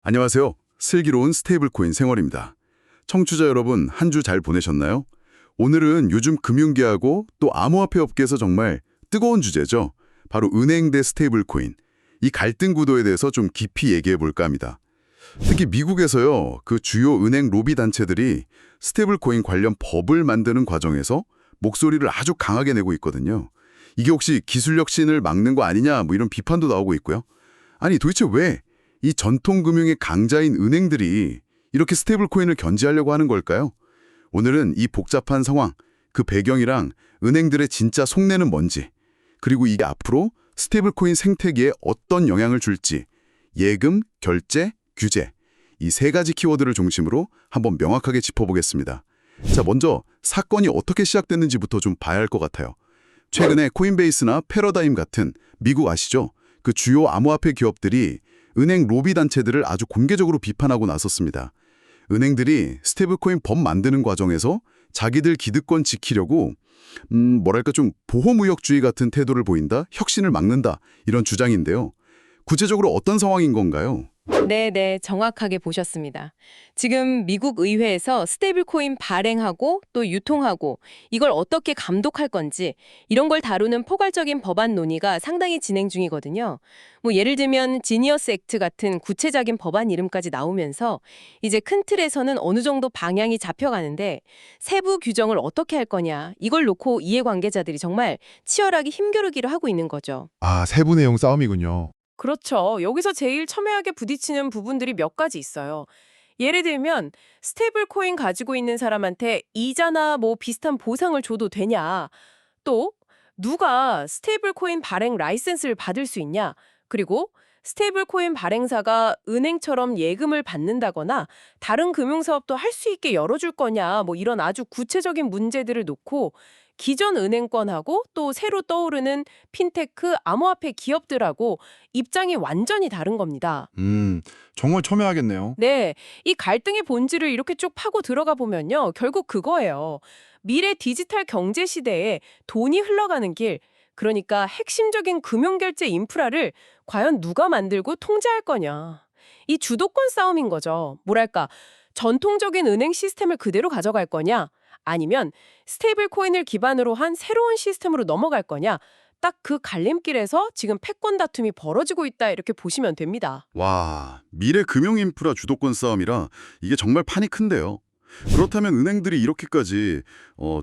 안녕하세요. 슬기로운 스테이블코인 생활입니다. 청취자 여러분, 한 주 잘 보내셨나요? 오늘은 요즘 금융계하고 또 암호화폐 업계에서 정말 뜨거운 주제죠. 바로 은행 대 스테이블코인. 이 갈등 구도에 대해서 좀 깊이 얘기해 볼까 합니다. 특히 미국에서요, 그 주요 은행 로비 단체들이 스테이블코인 관련 법을 만드는 과정에서 목소리를 아주 강하게 내고 있거든요. 이게 혹시 기술 혁신을 막는 거 아니냐, 뭐 이런 비판도 나오고 있고요. 아니 도대체 왜 이 전통 금융의 강자인 은행들이 이렇게 스테이블 코인을 견제하려고 하는 걸까요? 오늘은 이 복잡한 상황, 그 배경이랑 은행들의 진짜 속내는 뭔지, 그리고 이게 앞으로 스테이블 코인 생태계에 어떤 영향을 줄지, 예금, 결제, 규제, 이 세 가지 키워드를 중심으로 한번 명확하게 짚어보겠습니다. 자, 먼저 사건이 어떻게 시작됐는지부터 좀 봐야 할 것 같아요. 최근에 코인베이스나 패러다임 같은 미국 아시죠? 그 주요 암호화폐 기업들이 은행 로비 단체들을 아주 공개적으로 비판하고 나섰습니다. 은행들이 스테이블코인 법 만드는 과정에서 자기들 기득권 지키려고 뭐랄까 좀 보호무역주의 같은 태도를 보인다, 혁신을 막는다 이런 주장인데요. 구체적으로 어떤 상황인 건가요? 네, 정확하게 보셨습니다. 지금 미국 의회에서 스테이블코인 발행하고 또 유통하고 이걸 어떻게 감독할 건지 이런 걸 다루는 포괄적인 법안 논의가 상당히 진행 중이거든요. 뭐 예를 들면 지니어스 액트 같은 구체적인 법안 이름까지 나오면서 이제 큰 틀에서는 어느 정도 방향이 잡혀가는데 세부 규정을 어떻게 할 거냐 이걸 놓고 이해관계자들이 정말 치열하게 힘겨루기를 하고 있는 거죠. 아, 세부 내용 싸움이군요. 그렇죠. 여기서 제일 첨예하게 부딪히는 부분들이 몇 가지 있어요. 예를 들면 스테이블 코인 가지고 있는 사람한테 이자나 뭐 비슷한 보상을 줘도 되냐? 또 누가 스테이블 코인 발행 라이센스를 받을 수 있냐? 그리고 스테이블 코인 발행사가 은행처럼 예금을 받는다거나 다른 금융사업도 할 수 있게 열어줄 거냐? 뭐 이런 아주 구체적인 문제들을 놓고 기존 은행권하고 또 새로 떠오르는 핀테크, 암호화폐 기업들하고 입장이 완전히 다른 겁니다. 정말 첨예하겠네요. 네, 이 갈등의 본질을 이렇게 쭉 파고 들어가 보면요. 결국 그거예요. 미래 디지털 경제 시대에 돈이 흘러가는 길, 그러니까 핵심적인 금융결제 인프라를 과연 누가 만들고 통제할 거냐. 이 주도권 싸움인 거죠. 뭐랄까, 전통적인 은행 시스템을 그대로 가져갈 거냐, 아니면 스테이블 코인을 기반으로 한 새로운 시스템으로 넘어갈 거냐, 딱 그 갈림길에서 지금 패권 다툼이 벌어지고 있다 이렇게 보시면 됩니다. 와, 미래 금융 인프라 주도권 싸움이라 이게 정말 판이 큰데요. 그렇다면 은행들이 이렇게까지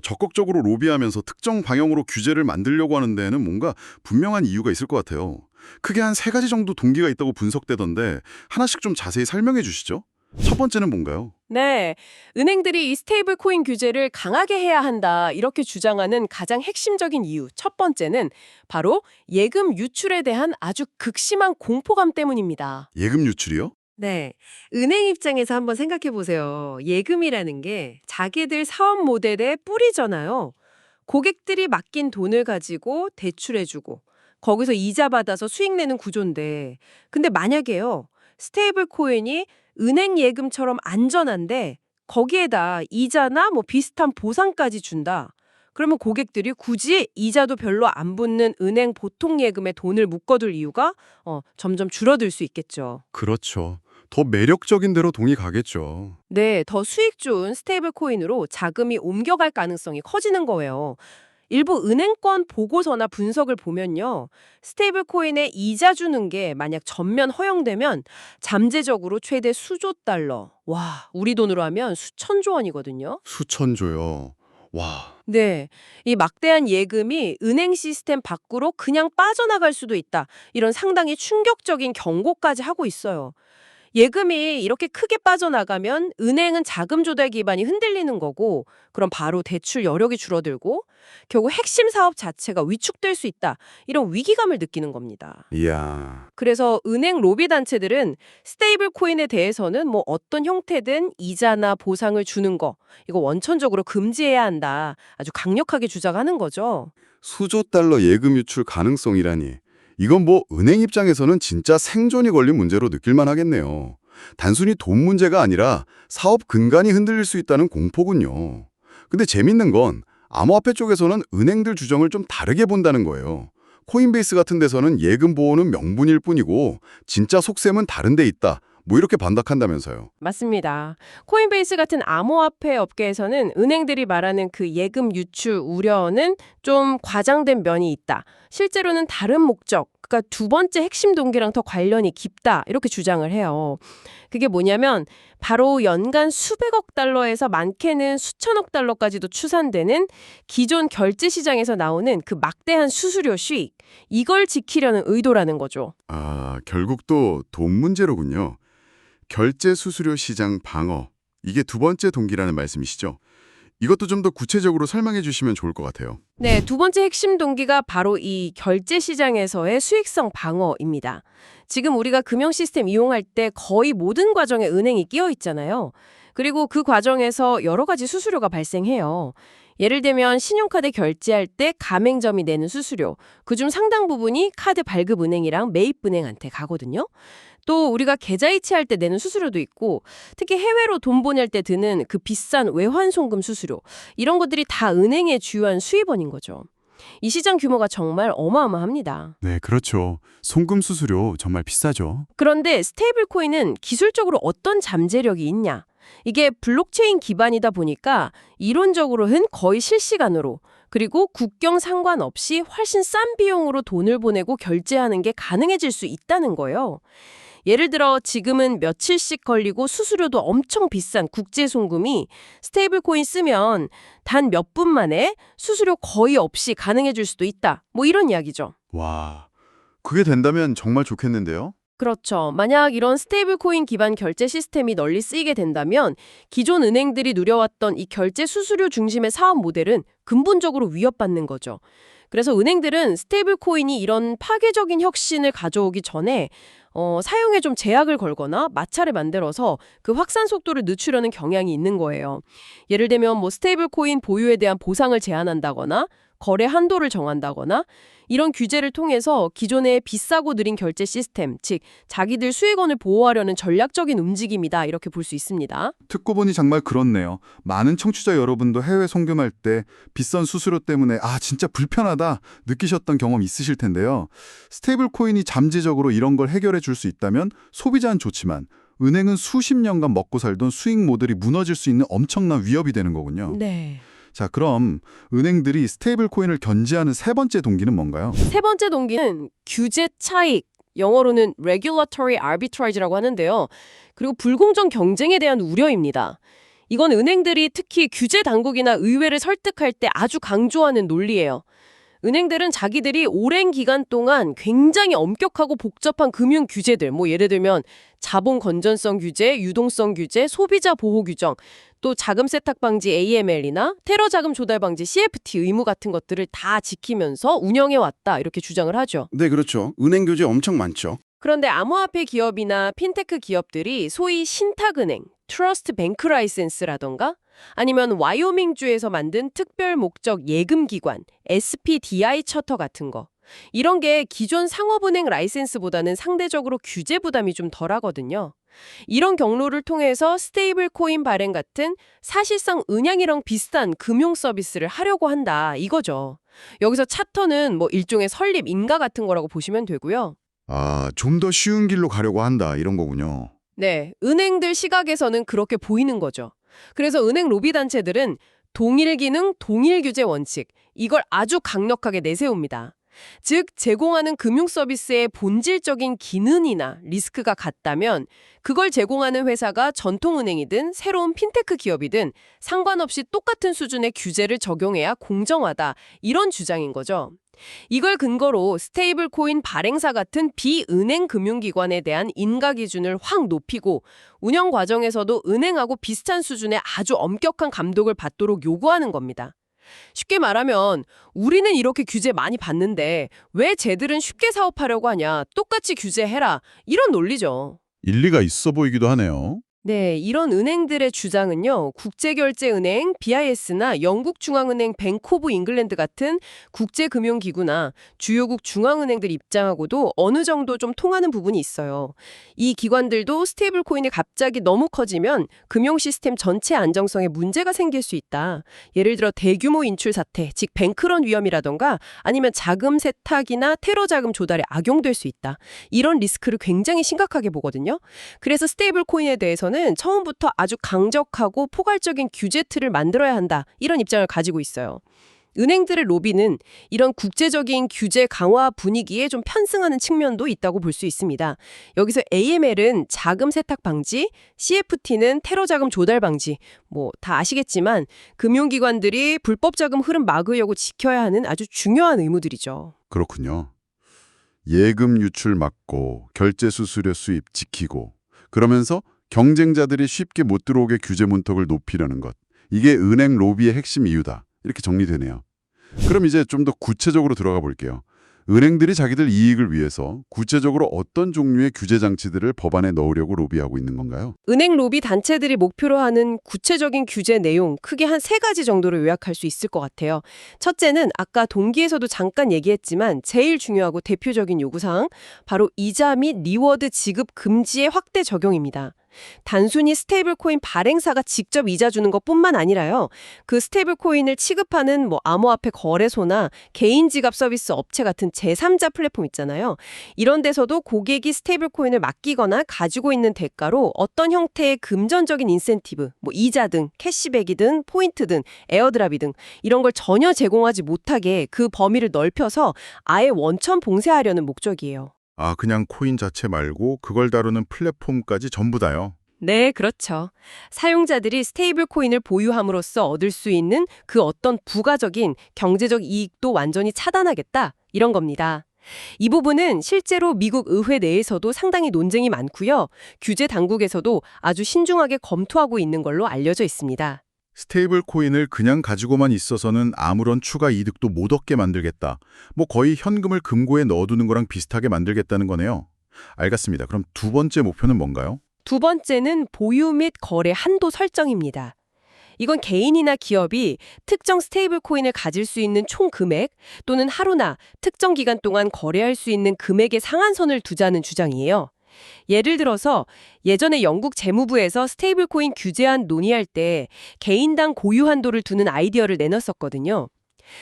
적극적으로 로비하면서 특정 방향으로 규제를 만들려고 하는 데에는 뭔가 분명한 이유가 있을 것 같아요. 크게 한 세 가지 정도 동기가 있다고 분석되던데 하나씩 좀 자세히 설명해 주시죠. 첫 번째는 뭔가요? 네, 은행들이 이 스테이블 코인 규제를 강하게 해야 한다 이렇게 주장하는 가장 핵심적인 이유 첫 번째는 바로 예금 유출에 대한 아주 극심한 공포감 때문입니다. 예금 유출이요? 네. 은행 입장에서 한번 생각해 보세요. 예금이라는 게 자기들 사업 모델의 뿌리잖아요. 고객들이 맡긴 돈을 가지고 대출해주고 거기서 이자 받아서 수익 내는 구조인데 근데 만약에요. 스테이블 코인이 은행 예금처럼 안전한데 거기에다 이자나 뭐 비슷한 보상까지 준다. 그러면 고객들이 굳이 이자도 별로 안 붙는 은행 보통 예금에 돈을 묶어둘 이유가 점점 줄어들 수 있겠죠. 그렇죠. 더 매력적인 대로 돈이 가겠죠. 네, 더 수익 좋은 스테이블 코인으로 자금이 옮겨갈 가능성이 커지는 거예요. 일부 은행권 보고서나 분석을 보면요. 스테이블 코인에 이자 주는 게 만약 전면 허용되면 잠재적으로 최대 수조 달러. 와, 우리 돈으로 하면 수천조 원이거든요. 수천조요. 와, 네, 이 막대한 예금이 은행 시스템 밖으로 그냥 빠져나갈 수도 있다. 이런 상당히 충격적인 경고까지 하고 있어요. 예금이 이렇게 크게 빠져나가면 은행은 자금 조달 기반이 흔들리는 거고 그럼 바로 대출 여력이 줄어들고 결국 핵심 사업 자체가 위축될 수 있다. 이런 위기감을 느끼는 겁니다. 이야. 그래서 은행 로비 단체들은 스테이블 코인에 대해서는 뭐 어떤 형태든 이자나 보상을 주는 거 이거 원천적으로 금지해야 한다. 아주 강력하게 주장하는 거죠. 수조 달러 예금 유출 가능성이라니. 이건 뭐 은행 입장에서는 진짜 생존이 걸린 문제로 느낄만 하겠네요. 단순히 돈 문제가 아니라 사업 근간이 흔들릴 수 있다는 공포군요. 근데 재밌는 건 암호화폐 쪽에서는 은행들 주장을 좀 다르게 본다는 거예요. 코인베이스 같은 데서는 예금 보호는 명분일 뿐이고 진짜 속셈은 다른 데 있다. 뭐 이렇게 반박한다면서요. 맞습니다. 코인베이스 같은 암호화폐 업계에서는 은행들이 말하는 그 예금 유출 우려는 좀 과장된 면이 있다. 실제로는 다른 목적, 그러니까 두 번째 핵심 동기랑 더 관련이 깊다. 이렇게 주장을 해요. 그게 뭐냐면 바로 연간 수백억 달러에서 많게는 수천억 달러까지도 추산되는 기존 결제 시장에서 나오는 그 막대한 수수료 수익. 이걸 지키려는 의도라는 거죠. 아, 결국 또 돈 문제로군요. 결제 수수료 시장 방어. 이게 두 번째 동기라는 말씀이시죠? 이것도 좀 더 구체적으로 설명해 주시면 좋을 것 같아요. 네, 두 번째 핵심 동기가 바로 이 결제 시장에서의 수익성 방어입니다. 지금 우리가 금융 시스템 이용할 때 거의 모든 과정에 은행이 끼어 있잖아요. 그리고 그 과정에서 여러 가지 수수료가 발생해요. 예를 들면 신용카드 결제할 때 가맹점이 내는 수수료, 그중 상당 부분이 카드 발급 은행이랑 매입 은행한테 가거든요. 또 우리가 계좌 이체할 때 내는 수수료도 있고 특히 해외로 돈 보낼 때 드는 그 비싼 외환 송금 수수료, 이런 것들이 다 은행의 주요한 수입원인 거죠. 이 시장 규모가 정말 어마어마합니다. 네, 그렇죠. 송금 수수료 정말 비싸죠. 그런데 스테이블 코인은 기술적으로 어떤 잠재력이 있냐? 이게 블록체인 기반이다 보니까 이론적으로는 거의 실시간으로, 그리고 국경 상관없이 훨씬 싼 비용으로 돈을 보내고 결제하는 게 가능해질 수 있다는 거예요. 예를 들어 지금은 며칠씩 걸리고 수수료도 엄청 비싼 국제 송금이 스테이블 코인 쓰면 단 몇 분 만에 수수료 거의 없이 가능해질 수도 있다. 뭐 이런 이야기죠. 와, 그게 된다면 정말 좋겠는데요? 그렇죠. 만약 이런 스테이블 코인 기반 결제 시스템이 널리 쓰이게 된다면 기존 은행들이 누려왔던 이 결제 수수료 중심의 사업 모델은 근본적으로 위협받는 거죠. 그래서 은행들은 스테이블 코인이 이런 파괴적인 혁신을 가져오기 전에 사용에 좀 제약을 걸거나 마찰을 만들어서 그 확산 속도를 늦추려는 경향이 있는 거예요. 예를 들면 뭐 스테이블 코인 보유에 대한 보상을 제한한다거나 거래 한도를 정한다거나 이런 규제를 통해서 기존의 비싸고 느린 결제 시스템, 즉 자기들 수익원을 보호하려는 전략적인 움직임이다 이렇게 볼 수 있습니다. 듣고 보니 정말 그렇네요. 많은 청취자 여러분도 해외 송금할 때 비싼 수수료 때문에 진짜 불편하다 느끼셨던 경험 있으실 텐데요. 스테이블 코인이 잠재적으로 이런 걸 해결해 줄 수 있다면 소비자는 좋지만 은행은 수십 년간 먹고 살던 수익 모델이 무너질 수 있는 엄청난 위협이 되는 거군요. 네. 자, 그럼 은행들이 스테이블 코인을 견제하는 세 번째 동기는 뭔가요? 세 번째 동기는 규제 차익, 영어로는 regulatory arbitrage라고 하는데요. 그리고 불공정 경쟁에 대한 우려입니다. 이건 은행들이 특히 규제 당국이나 의회를 설득할 때 아주 강조하는 논리예요. 은행들은 자기들이 오랜 기간 동안 굉장히 엄격하고 복잡한 금융 규제들, 뭐 예를 들면 자본 건전성 규제, 유동성 규제, 소비자 보호 규정, 또 자금 세탁 방지 AML이나 테러 자금 조달 방지 CFT 의무 같은 것들을 다 지키면서 운영해 왔다 이렇게 주장을 하죠. 네, 그렇죠. 은행 규제 엄청 많죠. 그런데 암호화폐 기업이나 핀테크 기업들이 소위 신탁은행, 트러스트 뱅크 라이센스라던가 아니면 와이오밍주에서 만든 특별 목적 예금기관, SPDI 처터 같은 거. 이런 게 기존 상업은행 라이센스보다는 상대적으로 규제 부담이 좀 덜하거든요. 이런 경로를 통해서 스테이블 코인 발행 같은 사실상 은행이랑 비슷한 금융 서비스를 하려고 한다 이거죠. 여기서 차터는 뭐 일종의 설립 인가 같은 거라고 보시면 되고요. 좀 더 쉬운 길로 가려고 한다 이런 거군요. 네, 은행들 시각에서는 그렇게 보이는 거죠. 그래서 은행 로비 단체들은 동일 기능, 동일 규제 원칙, 이걸 아주 강력하게 내세웁니다. 즉, 제공하는 금융 서비스의 본질적인 기능이나 리스크가 같다면 그걸 제공하는 회사가 전통은행이든 새로운 핀테크 기업이든 상관없이 똑같은 수준의 규제를 적용해야 공정하다, 이런 주장인 거죠. 이걸 근거로 스테이블 코인 발행사 같은 비은행 금융기관에 대한 인가 기준을 확 높이고 운영 과정에서도 은행하고 비슷한 수준의 아주 엄격한 감독을 받도록 요구하는 겁니다. 쉽게 말하면 우리는 이렇게 규제 많이 받는데 왜 쟤들은 쉽게 사업하려고 하냐, 똑같이 규제해라, 이런 논리죠. 일리가 있어 보이기도 하네요. 네, 이런 은행들의 주장은요, 국제결제은행 BIS나 영국중앙은행 뱅크 오브 잉글랜드 같은 국제금융기구나 주요국 중앙은행들 입장하고도 어느 정도 좀 통하는 부분이 있어요. 이 기관들도 스테이블 코인이 갑자기 너무 커지면 금융 시스템 전체 안정성에 문제가 생길 수 있다. 예를 들어 대규모 인출 사태, 즉 뱅크런 위험이라던가 아니면 자금 세탁이나 테러 자금 조달에 악용될 수 있다. 이런 리스크를 굉장히 심각하게 보거든요. 그래서 스테이블 코인에 대해서는 처음부터 아주 강력하고 포괄적인 규제 틀을 만들어야 한다. 이런 입장을 가지고 있어요. 은행들의 로비는 이런 국제적인 규제 강화 분위기에 좀 편승하는 측면도 있다고 볼 수 있습니다. 여기서 AML은 자금 세탁 방지, CFT는 테러 자금 조달 방지, 뭐 다 아시겠지만 금융기관들이 불법 자금 흐름 막으려고 지켜야 하는 아주 중요한 의무들이죠. 그렇군요. 예금 유출 막고 결제 수수료 수입 지키고 그러면서 경쟁자들이 쉽게 못 들어오게 규제 문턱을 높이려는 것. 이게 은행 로비의 핵심 이유다. 이렇게 정리되네요. 그럼 이제 좀 더 구체적으로 들어가 볼게요. 은행들이 자기들 이익을 위해서 구체적으로 어떤 종류의 규제 장치들을 법안에 넣으려고 로비하고 있는 건가요? 은행 로비 단체들이 목표로 하는 구체적인 규제 내용 크게 한 3가지 정도로 요약할 수 있을 것 같아요. 첫째는 아까 동기에서도 잠깐 얘기했지만 제일 중요하고 대표적인 요구사항, 바로 이자 및 리워드 지급 금지의 확대 적용입니다. 단순히 스테이블 코인 발행사가 직접 이자 주는 것뿐만 아니라요. 그 스테이블 코인을 취급하는 암호화폐 거래소나 개인 지갑 서비스 업체 같은 제3자 플랫폼 있잖아요. 이런 데서도 고객이 스테이블 코인을 맡기거나 가지고 있는 대가로 어떤 형태의 금전적인 인센티브, 이자 등 캐시백이든 포인트 등 에어드랍이 등 이런 걸 전혀 제공하지 못하게 그 범위를 넓혀서 아예 원천 봉쇄하려는 목적이에요. 아, 그냥 코인 자체 말고 그걸 다루는 플랫폼까지 전부 다요. 네, 그렇죠. 사용자들이 스테이블 코인을 보유함으로써 얻을 수 있는 그 어떤 부가적인 경제적 이익도 완전히 차단하겠다, 이런 겁니다. 이 부분은 실제로 미국 의회 내에서도 상당히 논쟁이 많고요. 규제 당국에서도 아주 신중하게 검토하고 있는 걸로 알려져 있습니다. 스테이블 코인을 그냥 가지고만 있어서는 아무런 추가 이득도 못 얻게 만들겠다. 거의 현금을 금고에 넣어두는 거랑 비슷하게 만들겠다는 거네요. 알겠습니다. 그럼 두 번째 목표는 뭔가요? 두 번째는 보유 및 거래 한도 설정입니다. 이건 개인이나 기업이 특정 스테이블 코인을 가질 수 있는 총 금액 또는 하루나 특정 기간 동안 거래할 수 있는 금액의 상한선을 두자는 주장이에요. 예를 들어서 예전에 영국 재무부에서 스테이블 코인 규제안 논의할 때 개인당 고유 한도를 두는 아이디어를 내놨었거든요.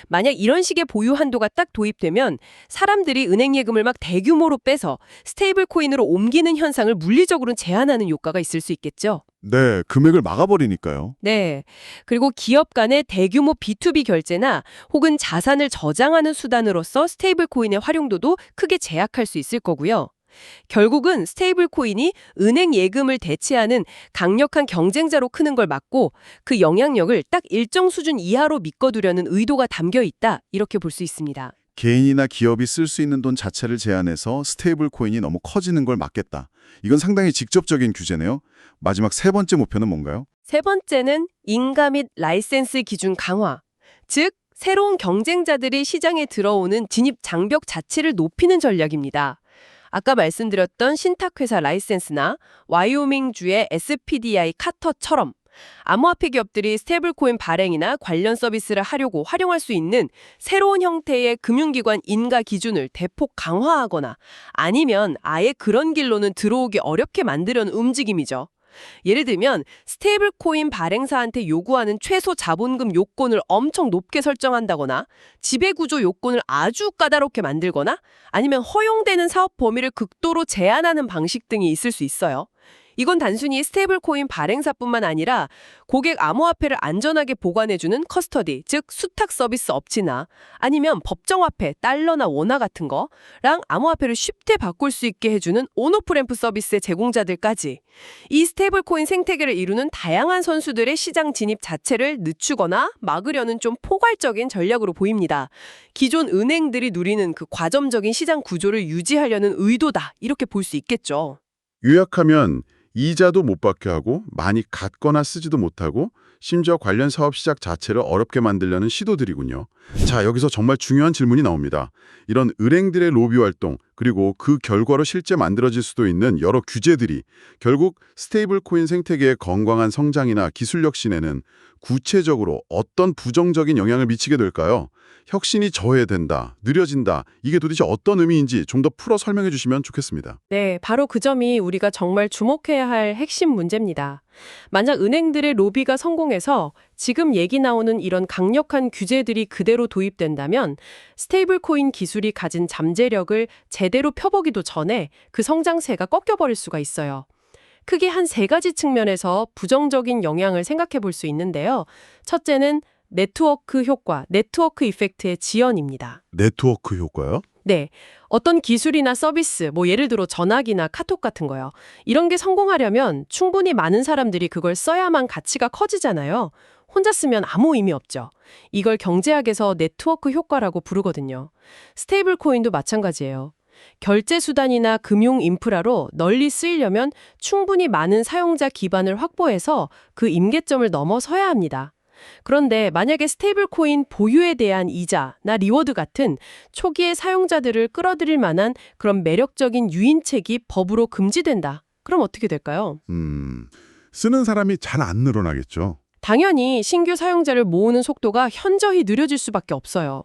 만약 이런 식의 보유 한도가 딱 도입되면 사람들이 은행 예금을 막 대규모로 빼서 스테이블 코인으로 옮기는 현상을 물리적으로는 제한하는 효과가 있을 수 있겠죠. 네, 금액을 막아버리니까요. 네. 그리고 기업 간의 대규모 B2B 결제나 혹은 자산을 저장하는 수단으로서 스테이블 코인의 활용도도 크게 제약할 수 있을 거고요. 결국은 스테이블 코인이 은행 예금을 대체하는 강력한 경쟁자로 크는 걸 막고 그 영향력을 딱 일정 수준 이하로 믿거두려는 의도가 담겨 있다, 이렇게 볼 수 있습니다. 개인이나 기업이 쓸 수 있는 돈 자체를 제한해서 스테이블 코인이 너무 커지는 걸 막겠다. 이건 상당히 직접적인 규제네요. 마지막 세 번째 목표는 뭔가요? 세 번째는 인가 및 라이센스 기준 강화. 즉, 새로운 경쟁자들이 시장에 들어오는 진입 장벽 자체를 높이는 전략입니다. 아까 말씀드렸던 신탁회사 라이센스나 와이오밍주의 SPDI 카터처럼 암호화폐 기업들이 스테이블코인 발행이나 관련 서비스를 하려고 활용할 수 있는 새로운 형태의 금융기관 인가 기준을 대폭 강화하거나 아니면 아예 그런 길로는 들어오기 어렵게 만들려는 움직임이죠. 예를 들면 스테이블코인 발행사한테 요구하는 최소 자본금 요건을 엄청 높게 설정한다거나 지배구조 요건을 아주 까다롭게 만들거나 아니면 허용되는 사업 범위를 극도로 제한하는 방식 등이 있을 수 있어요. 이건 단순히 스테이블코인 발행사뿐만 아니라 고객 암호화폐를 안전하게 보관해주는 커스터디, 즉 수탁 서비스 업체나 아니면 법정화폐, 달러나 원화 같은 거랑 암호화폐를 쉽게 바꿀 수 있게 해주는 온오프램프 서비스의 제공자들까지 이 스테이블코인 생태계를 이루는 다양한 선수들의 시장 진입 자체를 늦추거나 막으려는 좀 포괄적인 전략으로 보입니다. 기존 은행들이 누리는 그 과점적인 시장 구조를 유지하려는 의도다, 이렇게 볼 수 있겠죠. 요약하면 이자도 못 받게 하고 많이 갖거나 쓰지도 못하고 심지어 관련 사업 시작 자체를 어렵게 만들려는 시도들이군요. 자, 여기서 정말 중요한 질문이 나옵니다. 이런 은행들의 로비 활동, 그리고 그 결과로 실제 만들어질 수도 있는 여러 규제들이 결국 스테이블 코인 생태계의 건강한 성장이나 기술 혁신에는 구체적으로 어떤 부정적인 영향을 미치게 될까요? 혁신이 저해된다, 느려진다, 이게 도대체 어떤 의미인지 좀 더 풀어 설명해 주시면 좋겠습니다. 네, 바로 그 점이 우리가 정말 주목해야 할 핵심 문제입니다. 만약 은행들의 로비가 성공해서 지금 얘기 나오는 이런 강력한 규제들이 그대로 도입된다면 스테이블 코인 기술이 가진 잠재력을 제대로 펴보기도 전에 그 성장세가 꺾여버릴 수가 있어요. 크게 한 3가지 측면에서 부정적인 영향을 생각해 볼 수 있는데요. 첫째는 네트워크 효과, 네트워크 이펙트의 지연입니다. 네트워크 효과요? 네. 어떤 기술이나 서비스, 예를 들어 전화기나 카톡 같은 거요. 이런 게 성공하려면 충분히 많은 사람들이 그걸 써야만 가치가 커지잖아요. 혼자 쓰면 아무 의미 없죠. 이걸 경제학에서 네트워크 효과라고 부르거든요. 스테이블 코인도 마찬가지예요. 결제 수단이나 금융 인프라로 널리 쓰이려면 충분히 많은 사용자 기반을 확보해서 그 임계점을 넘어서야 합니다. 그런데 만약에 스테이블 코인 보유에 대한 이자나 리워드 같은 초기의 사용자들을 끌어들일 만한 그런 매력적인 유인책이 법으로 금지된다. 그럼 어떻게 될까요? 쓰는 사람이 잘 안 늘어나겠죠. 당연히 신규 사용자를 모으는 속도가 현저히 느려질 수밖에 없어요.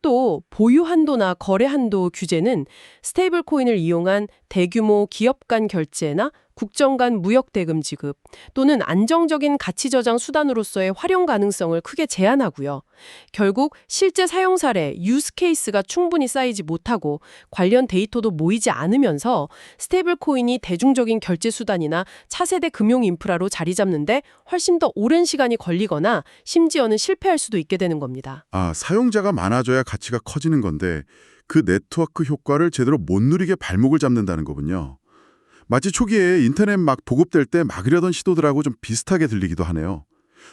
또 보유 한도나 거래 한도 규제는 스테이블 코인을 이용한 대규모 기업 간 결제나 국정 간 무역 대금 지급 또는 안정적인 가치 저장 수단으로서의 활용 가능성을 크게 제한하고요. 결국 실제 사용 사례, 유스 케이스가 충분히 쌓이지 못하고 관련 데이터도 모이지 않으면서 스테이블 코인이 대중적인 결제 수단이나 차세대 금융 인프라로 자리 잡는데 훨씬 더 오랜 시간이 걸리거나 심지어는 실패할 수도 있게 되는 겁니다. 아, 사용자가 많아져야 가치가 커지는 건데 그 네트워크 효과를 제대로 못 누리게 발목을 잡는다는 거군요. 마치 초기에 인터넷 막 보급될 때 막으려던 시도들하고 좀 비슷하게 들리기도 하네요.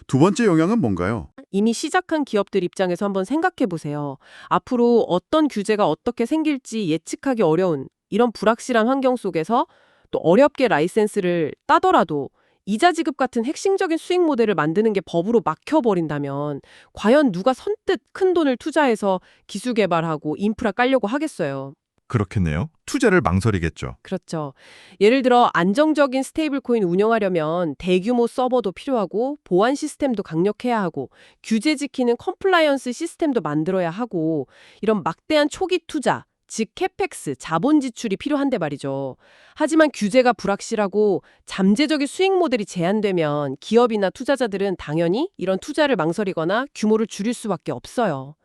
두 번째 영향은 뭔가요? 이미 시작한 기업들 입장에서 한번 생각해 보세요. 앞으로 어떤 규제가 어떻게 생길지 예측하기 어려운 이런 불확실한 환경 속에서 또 어렵게 라이센스를 따더라도 이자 지급 같은 핵심적인 수익 모델을 만드는 게 법으로 막혀버린다면 과연 누가 선뜻 큰 돈을 투자해서 기술 개발하고 인프라 깔려고 하겠어요. 그렇겠네요. 투자를 망설이겠죠. 그렇죠. 예를 들어 안정적인 스테이블 코인 운영하려면 대규모 서버도 필요하고 보안 시스템도 강력해야 하고 규제 지키는 컴플라이언스 시스템도 만들어야 하고 이런 막대한 초기 투자, 즉 캐펙스, 자본 지출이 필요한데 말이죠. 하지만 규제가 불확실하고 잠재적인 수익 모델이 제한되면 기업이나 투자자들은 당연히 이런 투자를 망설이거나 규모를 줄일 수밖에 없어요.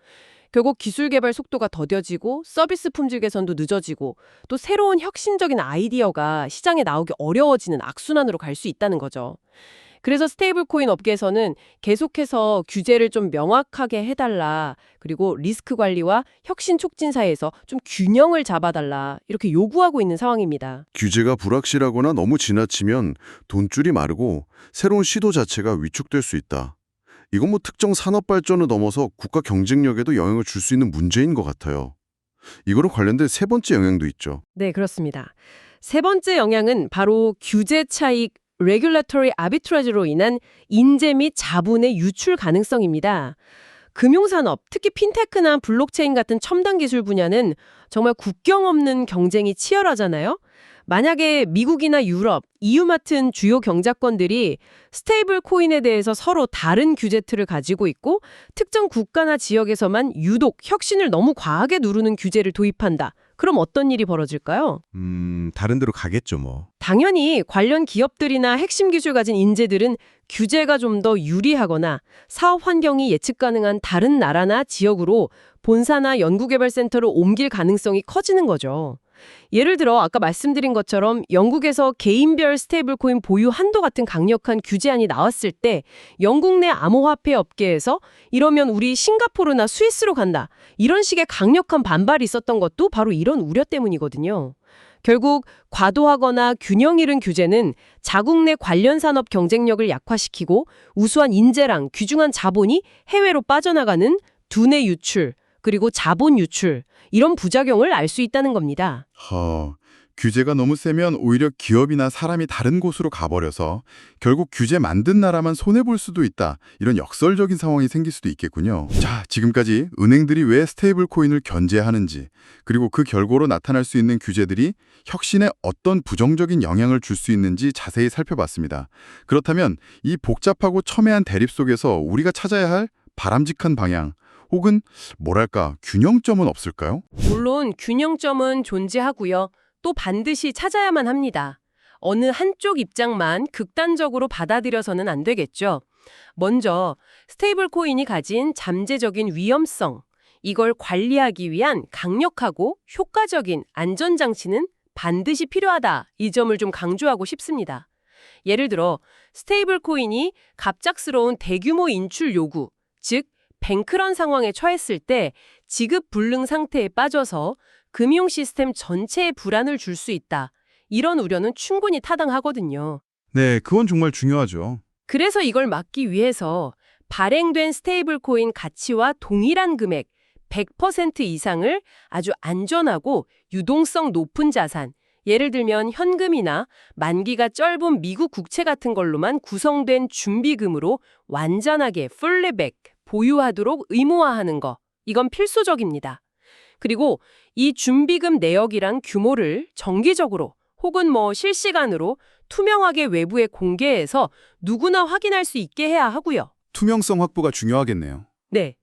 결국 기술 개발 속도가 더뎌지고 서비스 품질 개선도 늦어지고 또 새로운 혁신적인 아이디어가 시장에 나오기 어려워지는 악순환으로 갈 수 있다는 거죠. 그래서 스테이블 코인 업계에서는 계속해서 규제를 좀 명확하게 해달라, 그리고 리스크 관리와 혁신 촉진 사이에서 좀 균형을 잡아달라 이렇게 요구하고 있는 상황입니다. 규제가 불확실하거나 너무 지나치면 돈줄이 마르고 새로운 시도 자체가 위축될 수 있다. 이건 특정 산업 발전을 넘어서 국가 경쟁력에도 영향을 줄 수 있는 문제인 것 같아요. 이거랑 관련된 세 번째 영향도 있죠. 네, 그렇습니다. 세 번째 영향은 바로 규제 차익 regulatory arbitrage로 인한 인재 및 자본의 유출 가능성입니다. 금융산업, 특히 핀테크나 블록체인 같은 첨단 기술 분야는 정말 국경 없는 경쟁이 치열하잖아요. 만약에 미국이나 유럽, EU 같은 주요 경제권들이 스테이블 코인에 대해서 서로 다른 규제 틀을 가지고 있고 특정 국가나 지역에서만 유독 혁신을 너무 과하게 누르는 규제를 도입한다. 그럼 어떤 일이 벌어질까요? 다른 데로 가겠죠, 뭐. 당연히 관련 기업들이나 핵심 기술 가진 인재들은 규제가 좀 더 유리하거나 사업 환경이 예측 가능한 다른 나라나 지역으로 본사나 연구개발센터로 옮길 가능성이 커지는 거죠. 예를 들어 아까 말씀드린 것처럼 영국에서 개인별 스테이블 코인 보유 한도 같은 강력한 규제안이 나왔을 때 영국 내 암호화폐 업계에서 이러면 우리 싱가포르나 스위스로 간다. 이런 식의 강력한 반발이 있었던 것도 바로 이런 우려 때문이거든요. 결국 과도하거나 균형 잃은 규제는 자국 내 관련 산업 경쟁력을 약화시키고 우수한 인재랑 귀중한 자본이 해외로 빠져나가는 두뇌 유출, 그리고 자본 유출, 이런 부작용을 알 수 있다는 겁니다. 규제가 너무 세면 오히려 기업이나 사람이 다른 곳으로 가버려서 결국 규제 만든 나라만 손해볼 수도 있다. 이런 역설적인 상황이 생길 수도 있겠군요. 자, 지금까지 은행들이 왜 스테이블 코인을 견제하는지, 그리고 그 결과로 나타날 수 있는 규제들이 혁신에 어떤 부정적인 영향을 줄 수 있는지 자세히 살펴봤습니다. 그렇다면 이 복잡하고 첨예한 대립 속에서 우리가 찾아야 할 바람직한 방향, 혹은 뭐랄까 균형점은 없을까요? 물론 균형점은 존재하고요. 또 반드시 찾아야만 합니다. 어느 한쪽 입장만 극단적으로 받아들여서는 안 되겠죠. 먼저 스테이블 코인이 가진 잠재적인 위험성, 이걸 관리하기 위한 강력하고 효과적인 안전장치는 반드시 필요하다. 이 점을 좀 강조하고 싶습니다. 예를 들어 스테이블 코인이 갑작스러운 대규모 인출 요구, 즉 뱅크런 상황에 처했을 때 지급 불능 상태에 빠져서 금융 시스템 전체에 불안을 줄 수 있다. 이런 우려는 충분히 타당하거든요. 네, 그건 정말 중요하죠. 그래서 이걸 막기 위해서 발행된 스테이블 코인 가치와 동일한 금액 100% 이상을 아주 안전하고 유동성 높은 자산, 예를 들면 현금이나 만기가 짧은 미국 국채 같은 걸로만 구성된 준비금으로 완전하게 풀리백 보유하도록 의무화하는 거. 이건 필수적입니다. 그리고 이 준비금 내역이랑 규모를 정기적으로 혹은 실시간으로 투명하게 외부에 공개해서 누구나 확인할 수 있게 해야 하고요. 투명성 확보가 중요하겠네요. 네.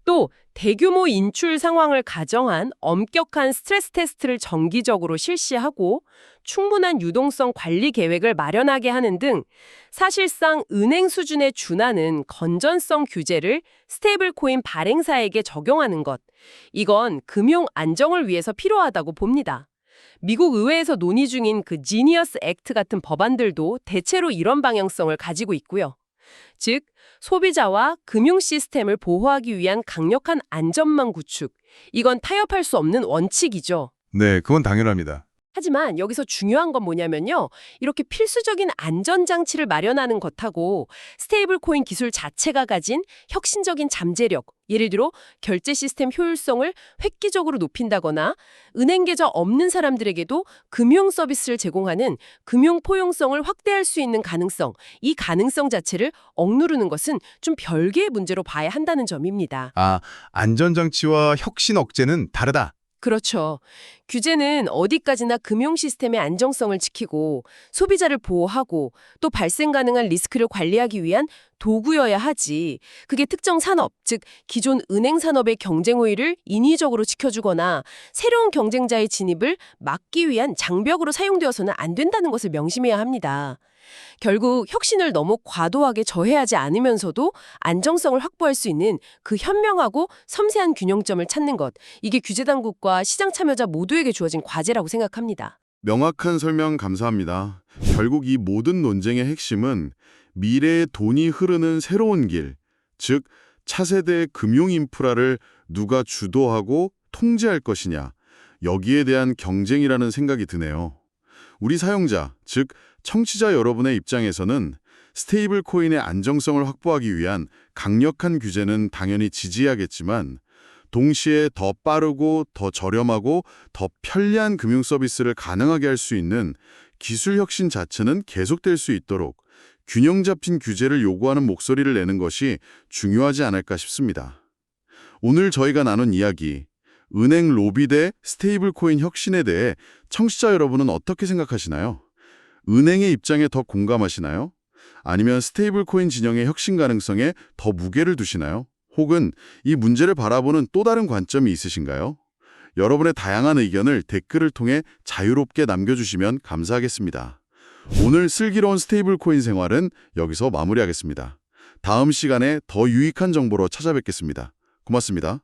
또 대규모 인출 상황을 가정한 엄격한 스트레스 테스트를 정기적으로 실시하고 충분한 유동성 관리 계획을 마련하게 하는 등 사실상 은행 수준에 준하는 건전성 규제를 스테이블 코인 발행사에게 적용하는 것. 이건 금융 안정을 위해서 필요하다고 봅니다. 미국 의회에서 논의 중인 그 지니어스 액트 같은 법안들도 대체로 이런 방향성을 가지고 있고요. 즉, 소비자와 금융 시스템을 보호하기 위한 강력한 안전망 구축. 이건 타협할 수 없는 원칙이죠. 네, 그건 당연합니다. 하지만 여기서 중요한 건 뭐냐면요. 이렇게 필수적인 안전장치를 마련하는 것하고 스테이블 코인 기술 자체가 가진 혁신적인 잠재력, 예를 들어 결제 시스템 효율성을 획기적으로 높인다거나 은행 계좌 없는 사람들에게도 금융 서비스를 제공하는 금융 포용성을 확대할 수 있는 가능성, 이 가능성 자체를 억누르는 것은 좀 별개의 문제로 봐야 한다는 점입니다. 아, 안전장치와 혁신 억제는 다르다. 그렇죠. 규제는 어디까지나 금융 시스템의 안정성을 지키고 소비자를 보호하고 또 발생 가능한 리스크를 관리하기 위한 도구여야 하지. 그게 특정 산업, 즉 기존 은행 산업의 경쟁 우위를 인위적으로 지켜주거나 새로운 경쟁자의 진입을 막기 위한 장벽으로 사용되어서는 안 된다는 것을 명심해야 합니다. 결국 혁신을 너무 과도하게 저해하지 않으면서도 안정성을 확보할 수 있는 그 현명하고 섬세한 균형점을 찾는 것, 이게 규제당국과 시장 참여자 모두에게 주어진 과제라고 생각합니다. 명확한 설명 감사합니다. 결국 이 모든 논쟁의 핵심은 미래의 돈이 흐르는 새로운 길, 즉 차세대 금융 인프라를 누가 주도하고 통제할 것이냐, 여기에 대한 경쟁이라는 생각이 드네요. 우리 사용자, 즉 청취자 여러분의 입장에서는 스테이블 코인의 안정성을 확보하기 위한 강력한 규제는 당연히 지지해야겠지만 동시에 더 빠르고 더 저렴하고 더 편리한 금융 서비스를 가능하게 할 수 있는 기술 혁신 자체는 계속될 수 있도록 균형 잡힌 규제를 요구하는 목소리를 내는 것이 중요하지 않을까 싶습니다. 오늘 저희가 나눈 이야기, 은행 로비 대 스테이블 코인 혁신에 대해 청취자 여러분은 어떻게 생각하시나요? 은행의 입장에 더 공감하시나요? 아니면 스테이블 코인 진영의 혁신 가능성에 더 무게를 두시나요? 혹은 이 문제를 바라보는 또 다른 관점이 있으신가요? 여러분의 다양한 의견을 댓글을 통해 자유롭게 남겨주시면 감사하겠습니다. 오늘 슬기로운 스테이블 코인 생활은 여기서 마무리하겠습니다. 다음 시간에 더 유익한 정보로 찾아뵙겠습니다. 고맙습니다.